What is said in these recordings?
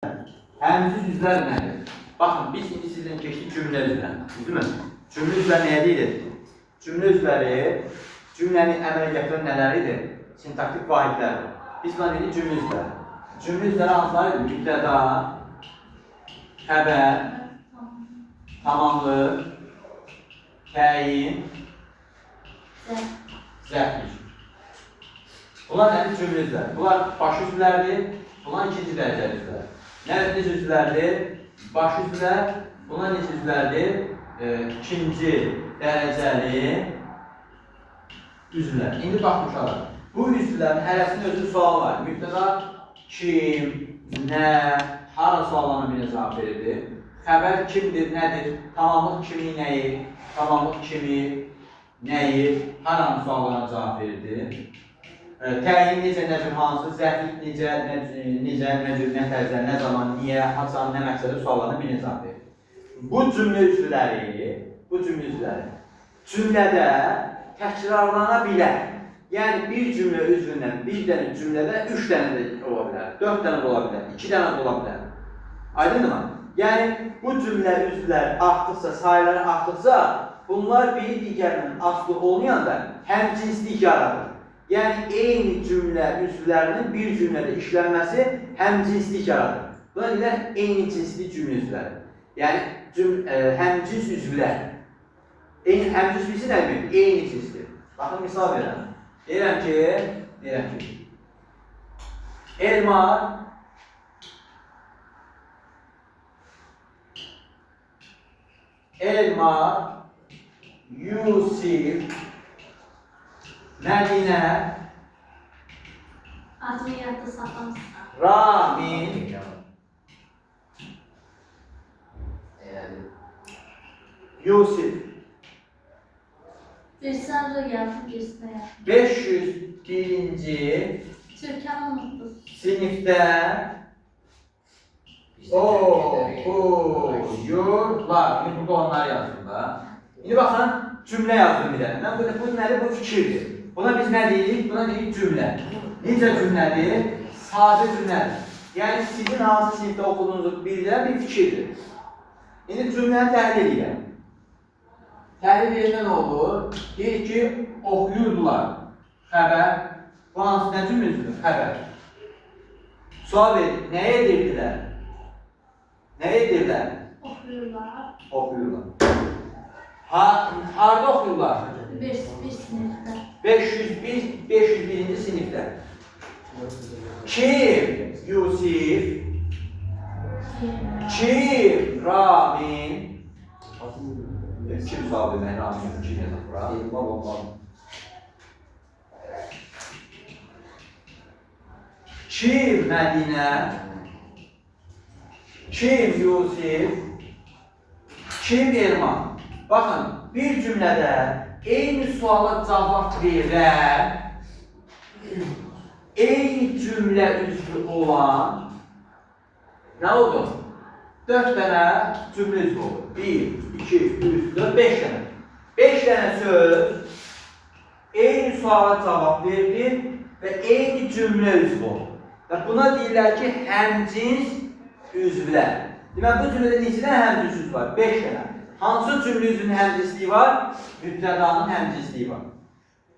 Həmsiz üzvlər nədir? Baxın, biz indi sizdən keçdik cümlə üzvlər. Değil mi? Cümlə üzvlər nəyə deyilir? Cümlə üzvləri, cümləni əmələ gətirən nələridir? Sintaktik vahidlərdir. Biz buna dedik cümlə üzvləri. Cümlə üzvləri hansılarıdır? Mübtəda, xəbər, tamamlıq, təyin, zərflik. Bunlar nədir? Cümlə üzvləri. Bunlar baş üzvlərdir, bunlar ikinci dərəcəli üzvlər. Nədir üzvlərdir? Baş üzvlər, bunlar neçə üzvlərdir? İkinci dərəcəli üzvlər. İndi baxın uşaqlar. Bu üzvlərin hərəsinin özü sual var. Mübtəda kim, nə, hara suallarına bir cavab verirdi. Xəbər kimdir, nədir? Tamamlıq kimi, nəyi? Tamamlıq kimi, nəyi? Haranın suallarına cavab verirdi. Təyin necə, nəcür, hansı, zərflik necə, nəcür, nə tərzdə, nə zaman, niyə, haçan, nə məqsədə suallarına bir cavab verir. Bu cümlə üzvləri cümlədə təkrarlana bilər. Yəni bir cümlə üzvündən bir dənə cümlədə 3 dənə də ola bilər, 4 dənə də ola bilər, 2 dənə də ola bilər. Aydındır mı? Yəni bu cümlə üzvləri artdıqca, sayıları artdıqca bunlar biri digərinin aslı olmayanda həmcinslik yaradır. Yəni eyni cümlə üzvlərinin bir cümlədə işlənməsi həmcinslik yaradır. Buna deyilər eyni cinsli cümlə üzvləri. Yəni həmcins üzvlər. Həmcins birisi nə deməkdir? Eyni cinsli. Baxın, misal verəm. Deyirəm ki, Elmar, Yusif, Mədinə, adını yadda saxlamışsan. Ramin, Yusif. Birisi de yazdı, birisi de yazdı. 501. Türkan unuttu. Sinifdə oxuyurlar. İndi burada onlar yazdım da. İndi baxın, cümlə yazdım bir dənə. Bu nədir? Bu fikirdir. Buna biz nə deyirik? Buna deyirik cümlə. Necə cümlədir? Sadə cümlədir. Yəni sizin hansı sinifdə oxuduğunuzu bildirən bir fikirdir. İndi cümləni təhlil edirəm. Təhlil edilən nə olur? Deyir ki, oxuyurdular. Xəbər. Bu hansı nə cümlədir? Xəbər. Sual verir. Nəyə edirdilər? Nəyə edirdilər? Oxuyurlar. Oxuyurlar. Harada oxuyurlar? Bir sinifdə. 501. sinifdə. Kim? Yusif. Kim? Ramin. Kim sual vermək? Ramin. Kim yazaq bura? Kim Mədinə? Kim Yusif? Kim Elman? Baxın, bir cümlədə eyni suala cavab verən, eyni cümlə üzvü olan nə oldu? 4 dənə cümlə üzvü oldu. 1, 2, 3, 4, 5 dənə. 5 dənə söz eyni suala cavab verdi və eyni cümlə üzvü oldu. Buna deyirlər ki, həmcins üzvlər. Demək, bu cümlədə neçə dənə həmcins üzv var? 5 dənə. Hansı cümlə üzvünün həmcinsliyi var? Mübtədanın həmcinsliyi var.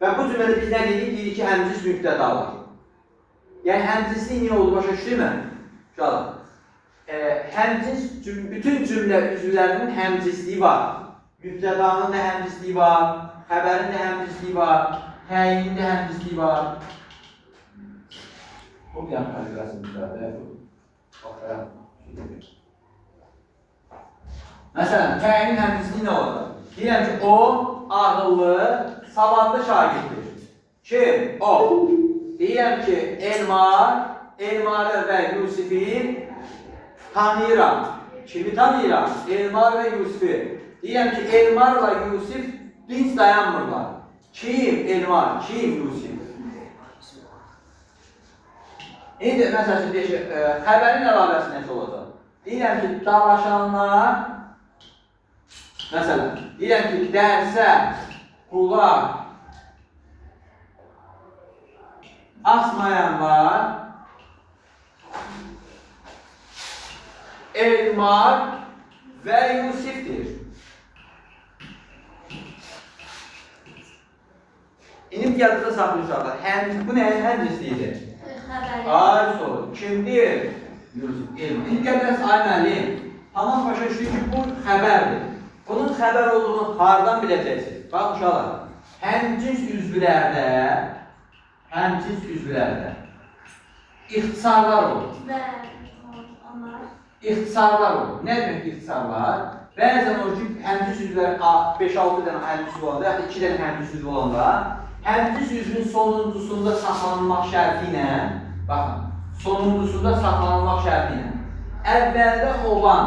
Və bu cümlədə biz nə dedik? Dedik ki, həmcins mübtədalar. Yəni, həmcinslik niyə oldu? Başa düşdü mü? Şalım. Həmcins, bütün cümlə üzvlərinin həmcinsliyi var. Mübtədanın da həmcinsliyi var, xəbərin də həmcinsliyi var, təyinin də həmcinsliyi var. Bu bir kalibrasımızda. Məsələn, təyinin həmcinsliyi nə olacaq? Deyirəm ki, o ağıllı, savadlı şagirddir. Kim? O. Deyirəm ki, Elmarı və Yusifi tanıyıram. Kimi tanıyıram? Elmar və Yusifi. Deyirəm ki, Elmarla Yusif dinc dayanmırlar. Kim? Elmar. Kim? Yusif. İndi məsələn, xəbərin əlavəsi nəsə olacaq? Deyirəm ki, dalaşanlar, məsələn, deyirəm ki, dərsə qulaq asmayanlar Elmar və Yusifdir. İndi yadınızda saxlayın uşaqlar. Bu nəyin həmcinsliyidir? Xəbər. Ay soru. Kimdir? Yusuf. Elmar. İndi gəlməz ay müəllim. Tamam başa düşdük ki, bu xəbərdir. Bunun xəbər olduğunu hardan biləcəksiniz? Bax uşaqlar. Həmcins üzvlərdə ixtisarlar olur. İxtisarlar olur. Nə demək ixtisarlar? Bəzən olur ki, həmcins üzvlər 5-6 dənə həmcins üzv olanda, yaxud 2 dənə həmcins üzv olanda, həmcins üzvün sonuncusunda saxlanılmaq şərti ilə, baxın, sonuncusunda saxlanılmaq şərti ilə, əvvəldə olan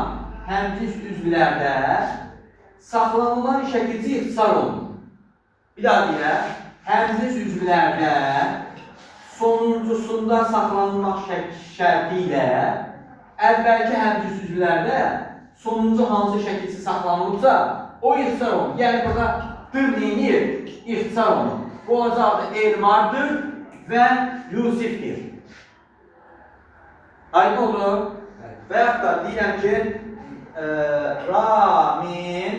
həmcins üzvlərdə saxlanılan şəkilci ixtisar olunur. Bir daha deyək, həmcins üzvlərdə sonuncusunda saxlanılmaq şərti ilə əvvəlki həmcins üzvlərdə sonuncu hansı şəkilsi saxlanılıbsa, o ixtisar olunur. Yəni, burada dır neyini ixtisar olunur. Bu olacaqdır Elmardır və Yusifdir. Aydın olur. Və yaxud da deyirəm ki, Ramin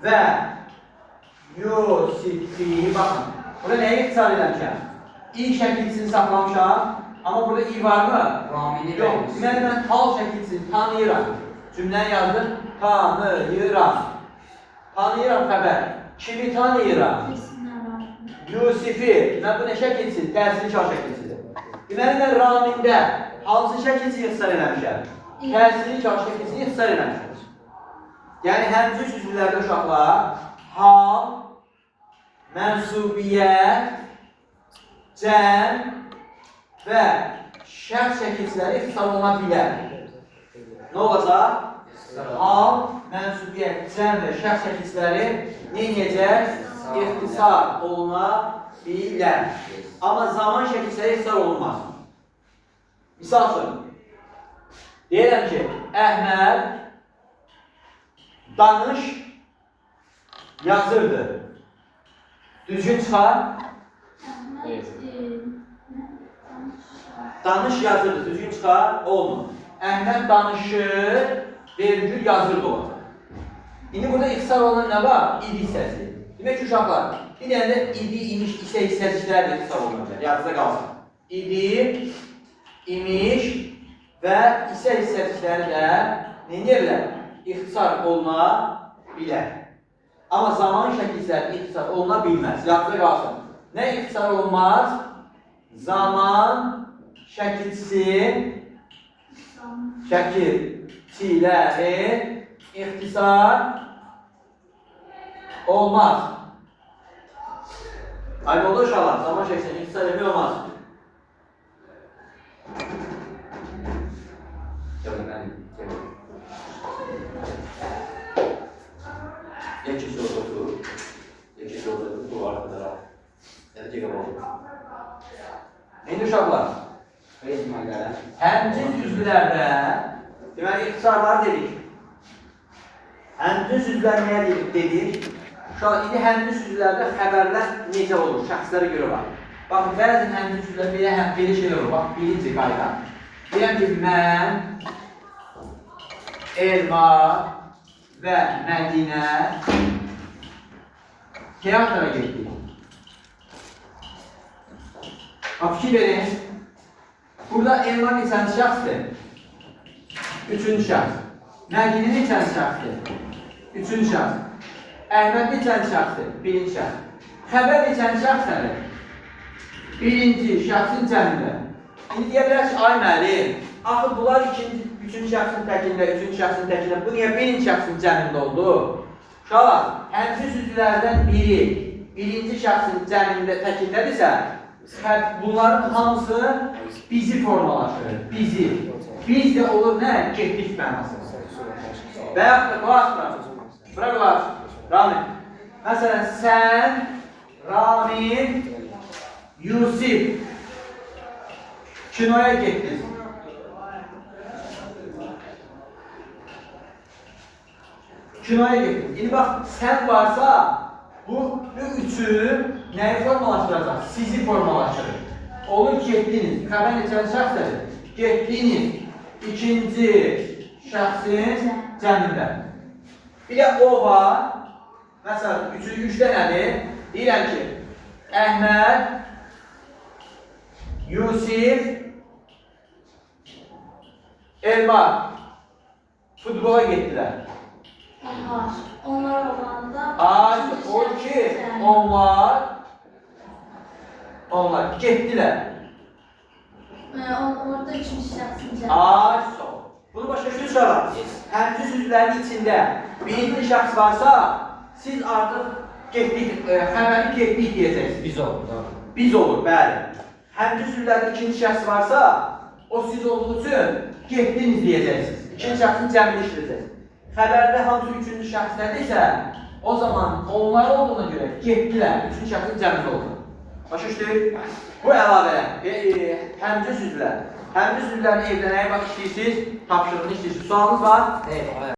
və Yusifi, baxın, burada nəyə ixtisar edəmişəm? İ şəkilsini saxlamışam, amma burada i var mı? Ramini yox. Deməli, mən hal şəkilsini tanıyıram. Cümləni yazdım, tanıyıram. Tanıyıram xəbər. Kimi tanıyıram? Yusifi. Mən bu nə şəkilsin? Təsirli çar şəkilsidir. Deməli, mən Ramində hansı şəkilsini ixtisar eləmişəm? Təsirli çar şəkilsini ixtisar eləmişəm. Yəni, həmcins üzvlərdə uşaqlar hal, mənsubiyyət, cəm və şəxs şəkilçiləri ixtisar oluna bilər. Nə olacaq? Hal, mənsubiyyət, cəm və şəxs şəkilçiləri neyəcək? İxtisar oluna bilər. Amma zaman şəkilçiləri ixtisar olunmaz. Misal üçün, deyirəm ki, Əhməd danış yazırdı. Düzgün çıxar. Danış yazırdı, düzgün çıxar, olmur. Əhməd danışır, vergül yazırdı olacaq. İndi burada ixtisar olan nə var? İdi hissəsi. Demək ki, uşaqlar, bir dənə də idi, imiş, isə hissəciklər də ixtisar olunacaq. Yadınızda qalsın. İdi, imiş və isə hissəcikləri də neyirlər? İxtisar oluna bilər. Amma zaman şəkilçiləri ixtisar oluna bilməz. Yadınızda qalsın. Nə ixtisar olmaz? Zaman şəkilçisi şəkilçiləri ixtisar olmaz. Aynı oldu uşaqlar, zaman şəkilçiləri ixtisar etmək olmaz. Yekisi otur. Yekisi otur. Bu arkada. Erkek oldu. İndi uşaqlar, həmcins üzvlərdə, deməli, ixtisarlar dedik. Həmcins üzvlər nəyə dedik? Uşaqlar, indi həmcins üzvlərdə xəbərlər necə olur? Şəxslərə görə var. Baxın, bəzən həmcins üzvlər belə şeylər olur. Bax, birinci qayda. Deyəm ki, mən, Elmar və Mədinə teatra getdik. Bax, fikir verin. Burada Elmar neçənci şəxsdir? Üçüncü şəxs. Mədinə neçənci şəxsdir? Üçüncü şəxs. Əhməd neçənci şəxsdir? Birinci şəxs. Xəbər neçənci şəxsdir? Birinci şəxsin cəmində. İndi deyə bilər ki, ay müəllim, axı bunlar üçüncü şəxsin təkində, üçüncü şəxsin təkində, bu niyə birinci şəxsin cəmində oldu? Uşaqlar, həmcins üzvlərdən biri birinci şəxsin cəmində təkindədirsə, bunların hamısı bizi formalaşdırır. Bizi. Biz də olur nə? Getdik mənası. Və yaxud da qulaq. Bura qulaq. Ramin. Məsələn, sən, Ramin, Yusif kinoya getdiniz. Kinoya getdiniz. İndi bax, sən varsa, bu üçü nəyi formalaşdıracaq? Sizi formalaşdırır. Olur ki, getdiniz. Xəbər neçən şəxsdir? Getdiniz. İkinci şəxsin cəmində. Bir də o var. Məsələn, üçdə nədir? Deyirəm ki, Əhməd, Yusif, Elmar futbola getdilər. Onlar olanda O ki, onlar getdilər. orada üçüncü şəxsin cəmi. Bunu başa düşürsən. Həmçinin sözlərin içində birinci şəxs varsa, siz artıq getdik, xəbəri getdik deyəcəksiniz. Biz olur, bəli. Həmçinin sözlərin ikinci şəxs varsa, o siz olduğu üçün getdiniz deyəcəksiniz. İkinci şəxsin cəmini işləyəcəksiniz. Xəbərdə hamısı üçüncü şəxslərdirsə, o zaman onlar olduğuna görə getdilər, üçüncü şəxsin cəmini oldu. Başa düşdük? Bu əlavələr, həmçinin sözlər. Həmçinin sözlərin evdə nəyə bax işləyirsiniz, tapşırığını işləyirsiniz. Sualınız var?